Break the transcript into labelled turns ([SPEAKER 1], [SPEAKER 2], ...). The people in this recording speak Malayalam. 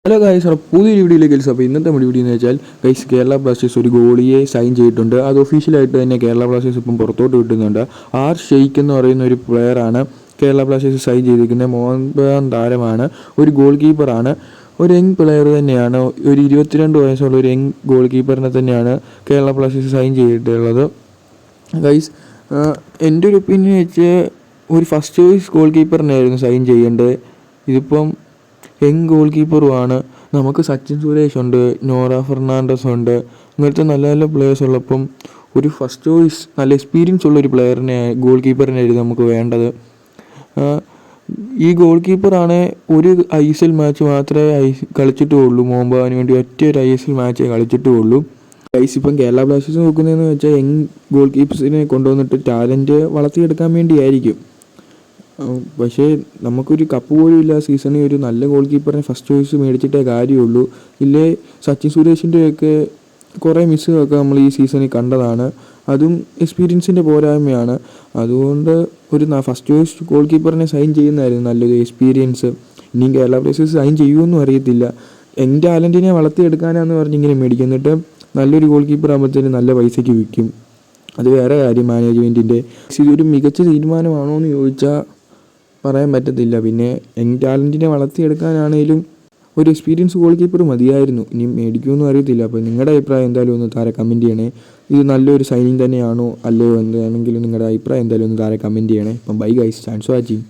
[SPEAKER 1] ഹലോ ഗൈസ്, പുതിയൊരു വീഡിയോയിലേക്ക് അപ്പോൾ ഇന്നത്തെ വീഡിയോ എന്ന് വെച്ചാൽ ഗൈസ് കേരള ബ്ലാസ്റ്റേഴ്സ് ഒരു ഗോളിയെ സൈൻ ചെയ്തിട്ടുണ്ട്. അത് ഒഫീഷ്യലായിട്ട് തന്നെ കേരള ബ്ലാസ്റ്റേഴ്സ് ഇപ്പം പുറത്തോട്ട് കിട്ടുന്നുണ്ട്. ആർ ഷെയ്ഖ് എന്ന് പറയുന്ന ഒരു പ്ലെയറാണ് കേരള ബ്ലാസ്റ്റേഴ്സ് സൈൻ ചെയ്തിരിക്കുന്നത്. മോഹൻ താരമാണ്, ഒരു ഗോൾ കീപ്പറാണ്, ഒരു യങ് പ്ലെയർ തന്നെയാണ്. ഒരു 22 വയസ്സുള്ള ഒരു യങ് ഗോൾ കീപ്പറിനെ തന്നെയാണ് കേരള ബ്ലാസ്റ്റേഴ്സ് സൈൻ ചെയ്തിട്ടുള്ളത്. ഗൈസ്, എൻ്റെ ഒരു ഒപ്പീനിയൻ വെച്ച് ഒരു ഫസ്റ്റ് ചോയ്സ് ഗോൾ കീപ്പറിനായിരുന്നു സൈൻ ചെയ്യേണ്ടത്. ഇതിപ്പം യങ് ഗോൾ കീപ്പറുമാണ്. നമുക്ക് സച്ചിൻ സുരേഷ് ഉണ്ട്, നോറ ഫെർണാണ്ടസ് ഉണ്ട്, ഇങ്ങനത്തെ നല്ല നല്ല പ്ലെയേഴ്സ് ഉള്ളപ്പം ഒരു ഫസ്റ്റ് ചോയ്സ് നല്ല എക്സ്പീരിയൻസ് ഉള്ള ഒരു പ്ലെയറിനെ ഗോൾ കീപ്പറിനായിരുന്നു നമുക്ക് വേണ്ടത്. ഈ ഗോൾ കീപ്പറാണ് ഒരു ISL മാച്ച് മാത്രമേ കളിച്ചിട്ടുള്ളൂ. മോഹൻബഗാന് വേണ്ടി ഒറ്റ ഒരു ISL മാച്ചേ കളിച്ചിട്ടുള്ളൂ. ഇപ്പം കേരള ബ്ലാസ്റ്റേഴ്സ് നോക്കുന്നതെന്ന് വെച്ചാൽ യങ് ഗോൾ കീപ്പേഴ്സിനെ കൊണ്ടുവന്നിട്ട് ടാലൻറ്റ് വളർത്തിയെടുക്കാൻ വേണ്ടിയായിരിക്കും. പക്ഷേ നമുക്കൊരു കപ്പ് പോലും ഇല്ല സീസണിൽ. ഒരു നല്ല ഗോൾ കീപ്പറിനെ ഫസ്റ്റ് ചോയ്സ് മേടിച്ചിട്ടേ കാര്യമുള്ളൂ. ഇല്ലേ സച്ചിൻ സുരേഷിൻ്റെയൊക്കെ കുറേ മിസ്സുകളൊക്കെ നമ്മൾ ഈ സീസണിൽ കണ്ടതാണ്. അതും എക്സ്പീരിയൻസിൻ്റെ പോരായ്മയാണ്. അതുകൊണ്ട് ഒരു ഫസ്റ്റ് ചോയ്സ് ഗോൾ കീപ്പറിനെ സൈൻ ചെയ്യുന്നതായിരുന്നു നല്ലൊരു എക്സ്പീരിയൻസ്. ഇനിയും കേരള ബ്ലാസ്റ്റേഴ്സ് സൈൻ ചെയ്യുമെന്നും അറിയത്തില്ല. എൻ്റെ ടാലൻറ്റിനെ വളർത്തിയെടുക്കാനാന്ന് പറഞ്ഞ് ഇങ്ങനെ മേടിക്കും. എന്നിട്ട് നല്ലൊരു ഗോൾ കീപ്പർ ആകുമ്പോഴത്തേനും നല്ല പൈസയ്ക്ക് വിൽക്കും. അത് വേറെ കാര്യം മാനേജ്മെൻറ്റിൻ്റെ. ഇതൊരു മികച്ച തീരുമാനമാണോ എന്ന് ചോദിച്ചാൽ പറയാൻ പറ്റത്തില്ല. പിന്നെ യങ് ടാലൻറ്റിനെ വളർത്തിയെടുക്കാനാണേലും ഒരു എക്സ്പീരിയൻസ് ഗോൾ കീപ്പർ മതിയായിരുന്നു. ഇനി മേടിക്കുമെന്നും അറിയത്തില്ല. അപ്പോൾ നിങ്ങളുടെ അഭിപ്രായം എന്തായാലും ഒന്ന് താഴെ കമൻറ്റ് ചെയ്യണേ. ഇത് നല്ലൊരു സൈനിങ് തന്നെയാണോ അല്ലയോ എന്താണെങ്കിലും നിങ്ങളുടെ അഭിപ്രായം എന്തായാലും ഒന്ന് താഴെ കമൻറ്റ് ചെയ്യണേ. അപ്പം bye guys, thanks for watching.